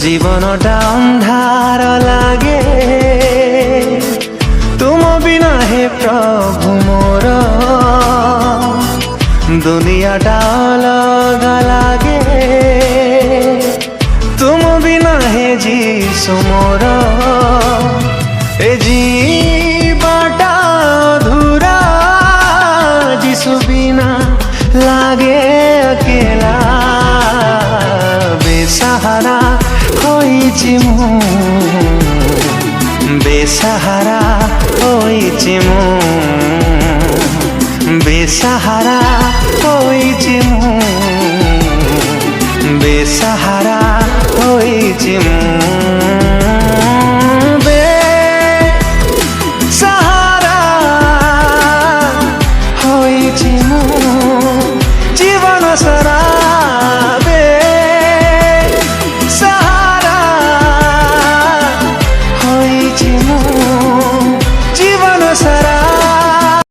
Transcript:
জীবনটা অন্ধার লাগে তুম বিনা হে প্রভু মোর দুনিয়াটা অলগা লাগে তুম বিনা হে যিশু মোর এ জীবনটা অধুরা যিশু বিনা লাগে अकेला बेसहारा होइछि मु बेसहारा होइछि मु बेसहारा होइछि मु बेसहारा होइछि मु